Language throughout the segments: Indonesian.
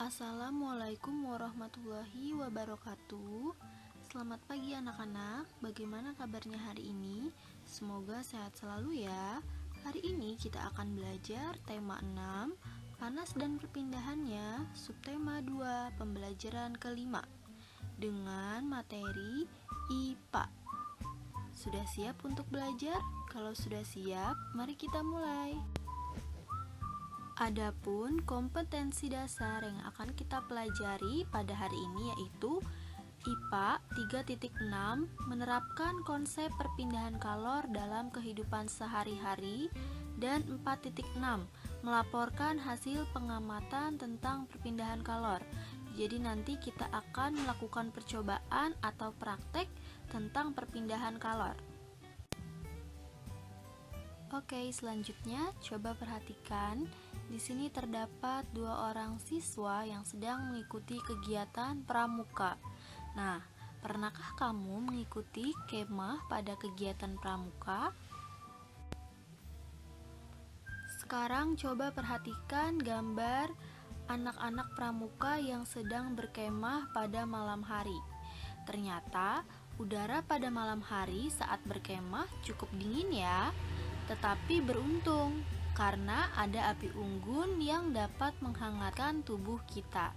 Assalamualaikum warahmatullahi wabarakatuh. Selamat pagi anak-anak. Bagaimana kabarnya hari ini? Semoga sehat selalu ya. Hari ini kita akan belajar tema 6, panas dan perpindahannya, subtema 2, pembelajaran kelima, dengan materi IPA. Sudah siap untuk belajar? Kalau sudah siap, mari kita mulai. Adapun kompetensi dasar yang akan kita pelajari pada hari ini yaitu IPA 3.6, menerapkan konsep perpindahan kalor dalam kehidupan sehari-hari, dan 4.6, melaporkan hasil pengamatan tentang perpindahan kalor. Jadi nanti kita akan melakukan percobaan atau praktek tentang perpindahan kalor. Oke, selanjutnya coba perhatikan. Di sini terdapat 2 orang siswa yang sedang mengikuti kegiatan pramuka. Nah, pernahkah kamu mengikuti kemah pada kegiatan pramuka? Sekarang coba perhatikan gambar anak-anak pramuka yang sedang berkemah pada malam hari. Ternyata udara pada malam hari saat berkemah cukup dingin ya. Tetapi beruntung karena ada api unggun yang dapat menghangatkan tubuh kita.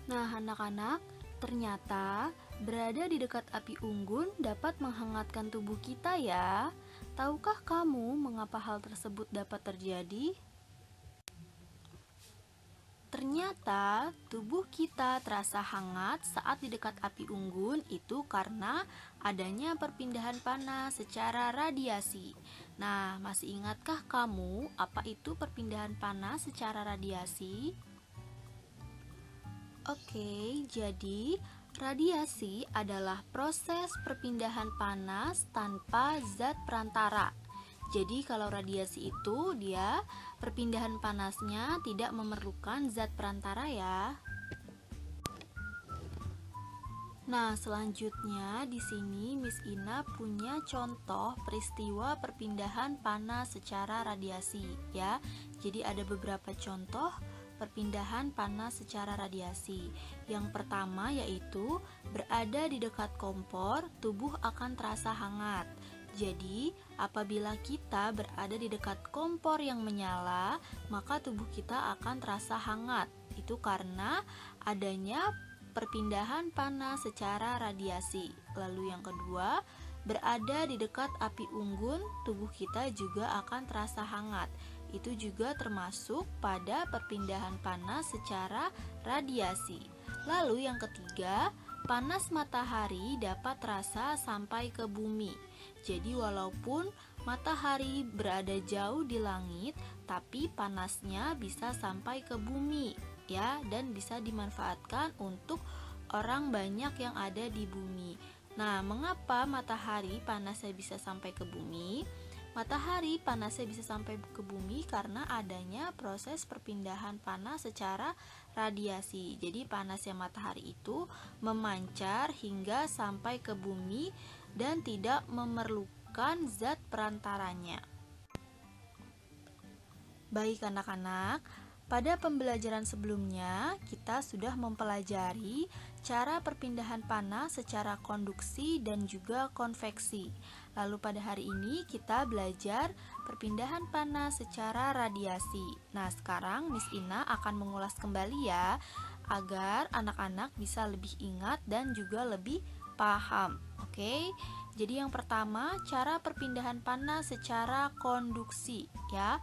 Nah, anak-anak, ternyata berada di dekat api unggun dapat menghangatkan tubuh kita ya. Tahukah kamu mengapa hal tersebut dapat terjadi? Ternyata tubuh kita terasa hangat saat di dekat api unggun itu karena adanya perpindahan panas secara radiasi. Nah, masih ingatkah kamu apa itu perpindahan panas secara radiasi? Oke, jadi radiasi adalah proses perpindahan panas tanpa zat perantara. Jadi kalau radiasi itu dia perpindahan panasnya tidak memerlukan zat perantara ya. Nah, selanjutnya di sini Miss Ina punya contoh peristiwa perpindahan panas secara radiasi ya. Jadi ada beberapa contoh perpindahan panas secara radiasi. Yang pertama yaitu berada di dekat kompor, tubuh akan terasa hangat. Jadi, apabila kita berada di dekat kompor yang menyala, maka tubuh kita akan terasa hangat. Itu karena adanya perpindahan panas secara radiasi. Lalu yang kedua, berada di dekat api unggun, tubuh kita juga akan terasa hangat. Itu juga termasuk pada perpindahan panas secara radiasi. Lalu yang ketiga, panas matahari dapat terasa sampai ke bumi. Jadi walaupun matahari berada jauh di langit, tapi panasnya bisa sampai ke bumi ya, dan bisa dimanfaatkan untuk orang banyak yang ada di bumi. Nah, mengapa matahari panasnya bisa sampai ke bumi? Matahari panasnya bisa sampai ke bumi karena adanya proses perpindahan panas secara radiasi. Jadi panasnya matahari itu memancar hingga sampai ke bumi dan tidak memerlukan zat perantaranya. Baik anak-anak, pada pembelajaran sebelumnya kita sudah mempelajari cara perpindahan panas secara konduksi dan juga konveksi. Lalu pada hari ini kita belajar perpindahan panas secara radiasi. Nah, sekarang Miss Ina akan mengulas kembali ya, agar anak-anak bisa lebih ingat dan juga lebih paham. Oke, jadi yang pertama cara perpindahan panas secara konduksi ya.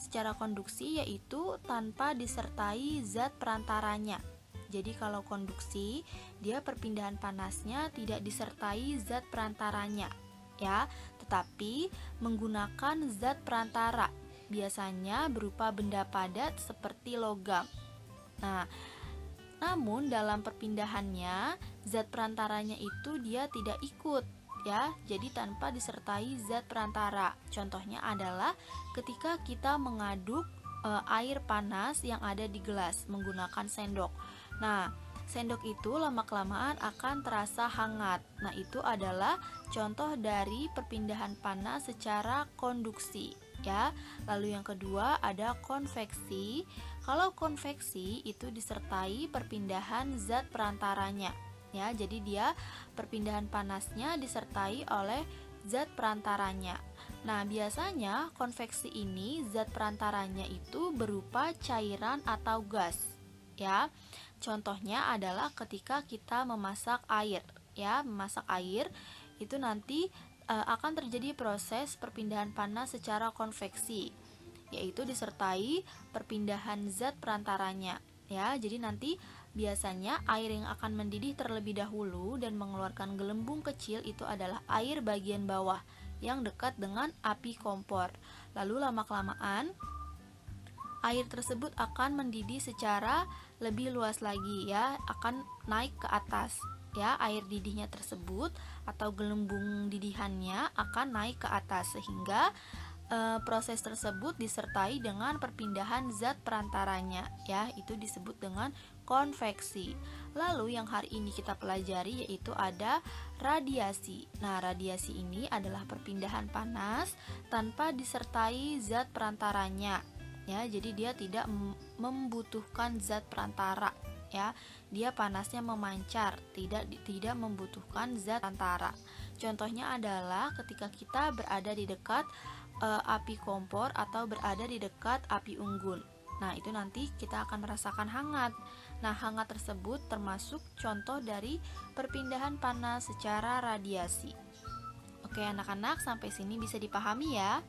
Secara konduksi yaitu tanpa disertai zat perantaranya. Jadi kalau konduksi, dia perpindahan panasnya tidak disertai zat perantaranya ya, tetapi menggunakan zat perantara. Biasanya berupa benda padat seperti logam. Nah, namun dalam perpindahannya zat perantaranya itu dia tidak ikut ya, jadi tanpa disertai zat perantara. Contohnya adalah ketika kita mengaduk air panas yang ada di gelas menggunakan sendok. Nah, sendok itu lama-kelamaan akan terasa hangat. Nah, itu adalah contoh dari perpindahan panas secara konduksi. ya. Lalu yang kedua ada konveksi. Kalau konveksi itu disertai perpindahan zat perantaranya, ya. Jadi dia perpindahan panasnya disertai oleh zat perantaranya. Nah, biasanya konveksi ini zat perantaranya itu berupa cairan atau gas, ya. Contohnya adalah ketika kita memasak air, ya. Memasak air itu nanti akan terjadi proses perpindahan panas secara konveksi, yaitu disertai perpindahan zat perantaranya, ya. Jadi nanti biasanya air yang akan mendidih terlebih dahulu dan mengeluarkan gelembung kecil itu adalah air bagian bawah yang dekat dengan api kompor. Lalu lama-kelamaan air tersebut akan mendidih secara lebih luas lagi, ya, akan naik ke atas. Ya, air didihnya tersebut atau gelembung didihannya akan naik ke atas sehingga proses tersebut disertai dengan perpindahan zat perantaranya, ya, itu disebut dengan konveksi. Lalu yang hari ini kita pelajari yaitu ada radiasi. Nah, radiasi ini adalah perpindahan panas tanpa disertai zat perantaranya, ya. Jadi dia tidak membutuhkan zat perantara, ya. Dia panasnya memancar, tidak membutuhkan zat perantara. Contohnya adalah ketika kita berada di dekat api kompor atau berada di dekat api unggun. Nah, itu nanti kita akan merasakan hangat. Nah, hangat tersebut termasuk contoh dari perpindahan panas secara radiasi. Oke, anak-anak, sampai sini bisa dipahami ya?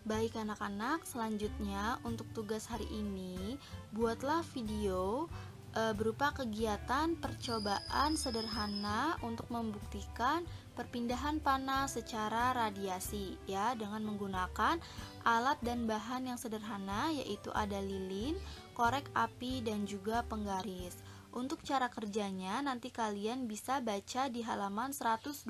Baik anak-anak, selanjutnya untuk tugas hari ini, buatlah video berupa kegiatan percobaan sederhana untuk membuktikan perpindahan panas secara radiasi, ya, dengan menggunakan alat dan bahan yang sederhana, yaitu ada lilin, korek api, dan juga penggaris. Untuk cara kerjanya nanti kalian bisa baca di halaman 121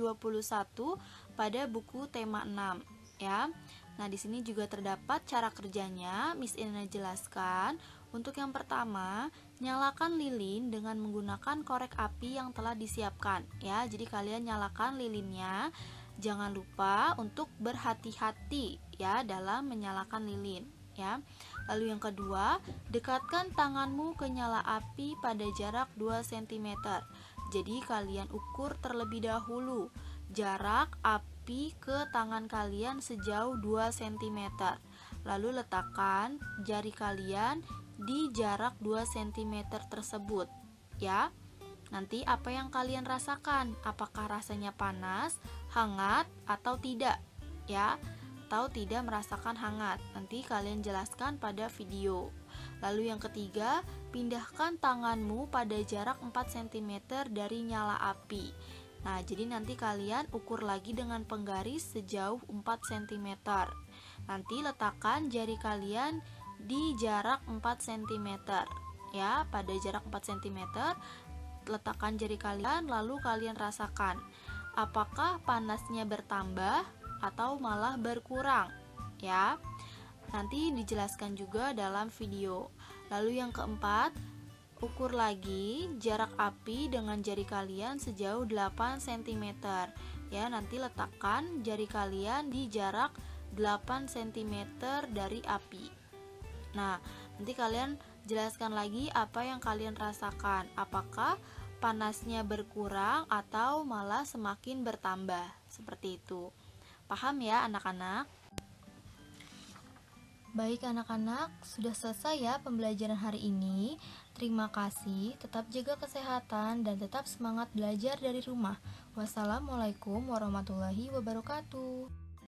pada buku tema 6, ya. Nah, di sini juga terdapat cara kerjanya. Miss Ina jelaskan. Untuk yang pertama, nyalakan lilin dengan menggunakan korek api yang telah disiapkan, ya. Jadi kalian nyalakan lilinnya. Jangan lupa untuk berhati-hati, ya, dalam menyalakan lilin, ya. Lalu yang kedua, dekatkan tanganmu ke nyala api pada jarak 2 cm. Jadi kalian ukur terlebih dahulu jarak api ke tangan kalian sejauh 2 cm. Lalu letakkan jari kalian di jarak 2 cm tersebut, ya. Nanti apa yang kalian rasakan? Apakah rasanya panas, hangat, atau tidak, ya? Atau tidak merasakan hangat? Nanti kalian jelaskan pada video. Lalu yang ketiga, pindahkan tanganmu pada jarak 4 cm dari nyala api. Nah, jadi nanti kalian ukur lagi dengan penggaris sejauh 4 cm. Nanti letakkan jari kalian di jarak 4 cm, ya. Pada jarak 4 cm letakkan jari kalian, lalu kalian rasakan apakah panasnya bertambah atau malah berkurang, ya. Nanti dijelaskan juga dalam video. Lalu yang keempat, ukur lagi jarak api dengan jari kalian sejauh 8 cm, ya. Nanti letakkan jari kalian di jarak 8 cm dari api. Nah, nanti kalian jelaskan lagi apa yang kalian rasakan. Apakah panasnya berkurang atau malah semakin bertambah? Seperti itu. Paham ya anak-anak? Baik anak-anak, sudah selesai ya pembelajaran hari ini. Terima kasih, tetap jaga kesehatan dan tetap semangat belajar dari rumah. Wassalamualaikum warahmatullahi wabarakatuh.